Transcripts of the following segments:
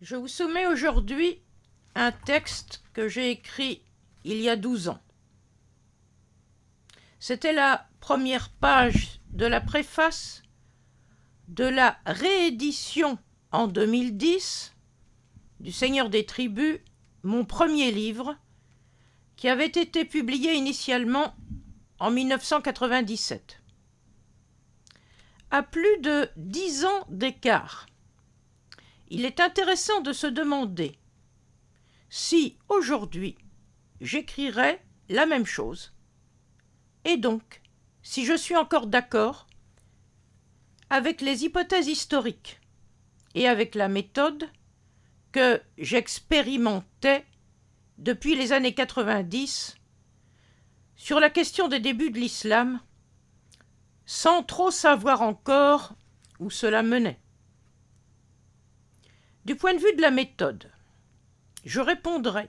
Je vous soumets aujourd'hui un texte que j'ai écrit il y a 12 ans. C'était la première page de la préface de la réédition en 2010 du Seigneur des Tribus, mon premier livre, qui avait été publié initialement en 1997. À plus de 10 ans d'écart, il est intéressant de se demander si aujourd'hui j'écrirais la même chose, et donc si je suis encore d'accord avec les hypothèses historiques et avec la méthode que j'expérimentais depuis les années 90 sur la question des débuts de l'islam, sans trop savoir encore où cela menait. Du point de vue de la méthode, je répondrai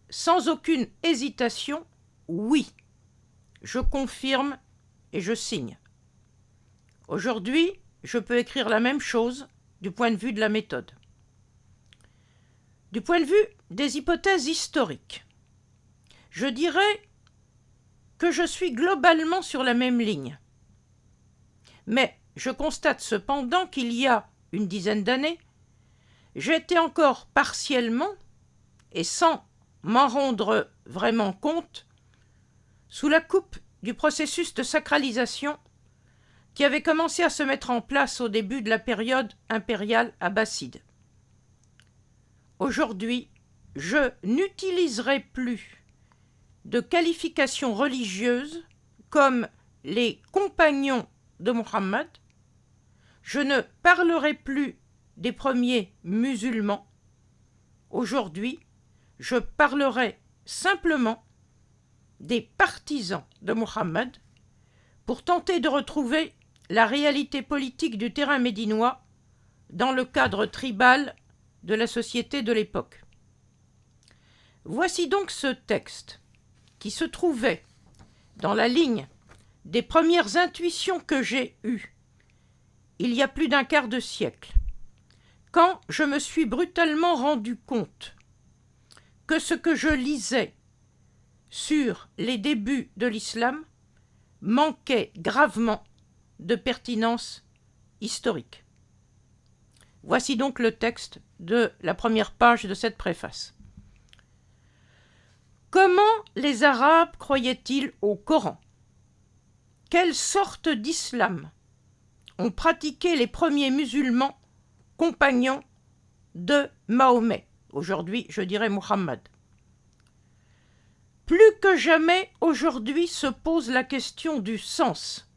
sans aucune hésitation oui. Je confirme et je signe. Aujourd'hui, je peux écrire la même chose du point de vue de la méthode. Du point de vue des hypothèses historiques, je dirais que je suis globalement sur la même ligne. Mais je constate cependant qu'il y a une dizaine d'années, j'étais encore partiellement, et sans m'en rendre vraiment compte, sous la coupe du processus de sacralisation qui avait commencé à se mettre en place au début de la période impériale abbasside. Aujourd'hui, je n'utiliserai plus de qualifications religieuses comme les compagnons de Mohammed, je ne parlerai plus des premiers musulmans. Aujourd'hui, je parlerai simplement des partisans de Mohammed pour tenter de retrouver la réalité politique du terrain médinois dans le cadre tribal de la société de l'époque. Voici donc ce texte qui se trouvait dans la ligne des premières intuitions que j'ai eues il y a plus d'un quart de siècle, quand je me suis brutalement rendu compte que ce que je lisais sur les débuts de l'islam manquait gravement de pertinence historique. Voici donc le texte de la première page de cette préface. Comment les Arabes croyaient-ils au Coran? Quelle sorte d'islam ont pratiqué les premiers musulmans compagnons de Mahomet? Aujourd'hui, je dirais Muhammad. Plus que jamais, aujourd'hui, se pose la question du sens,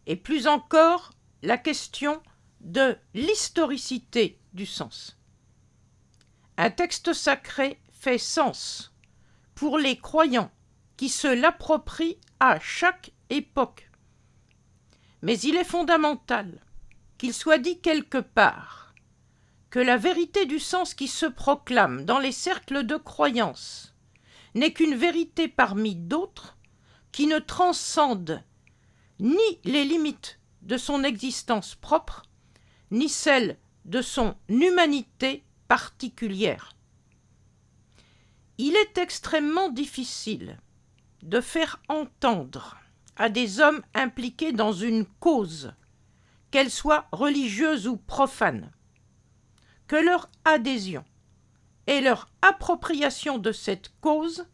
et plus encore la question de l'historicité du sens. Un texte sacré fait sens pour les croyants qui se l'approprient à chaque époque. Mais il est fondamental qu'il soit dit quelque part que la vérité du sens qui se proclame dans les cercles de croyance n'est qu'une vérité parmi d'autres qui ne transcende ni les limites de son existence propre, ni celles de son humanité particulière. Il est extrêmement difficile de faire entendre à des hommes impliqués dans une cause, qu'elle soit religieuse ou profane, que leur adhésion et leur appropriation de cette cause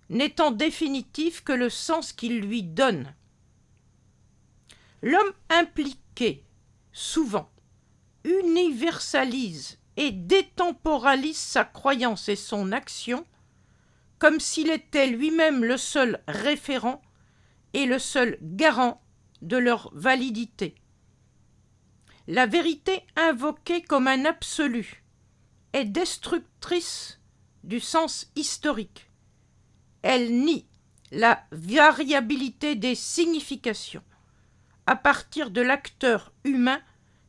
n'est en définitive que le sens qu'ils lui donnent. L'homme impliqué, souvent, universalise et détemporalise sa croyance et son action comme s'il était lui-même le seul référent et le seul garant de leur validité. La vérité invoquée comme un absolu est destructrice du sens historique. Elle nie la variabilité des significations à partir de l'acteur humain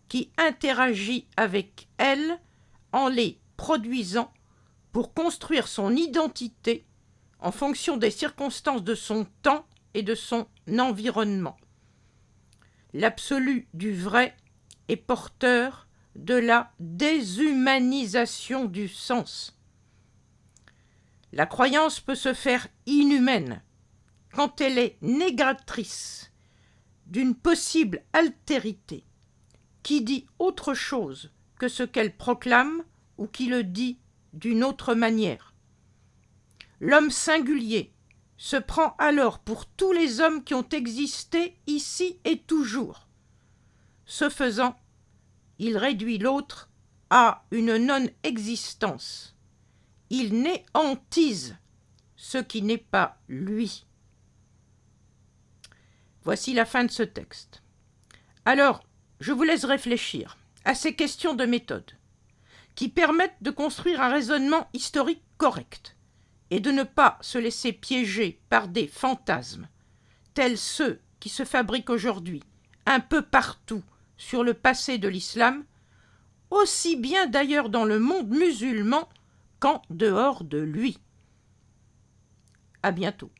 qui interagit avec elle en les produisant pour construire son identité en fonction des circonstances de son temps et de son environnement. L'absolu du vrai est porteur de la déshumanisation du sens. La croyance peut se faire inhumaine quand elle est négatrice d'une possible altérité qui dit autre chose que ce qu'elle proclame ou qui le dit d'une autre manière. L'homme singulier se prend alors pour tous les hommes qui ont existé ici et toujours. Ce faisant, il réduit l'autre à une non-existence. Il néantise ce qui n'est pas lui. Voici la fin de ce texte. Alors, je vous laisse réfléchir à ces questions de méthode qui permettent de construire un raisonnement historique correct et de ne pas se laisser piéger par des fantasmes tels ceux qui se fabriquent aujourd'hui un peu partout sur le passé de l'islam, aussi bien d'ailleurs dans le monde musulman qu'en dehors de lui. À bientôt.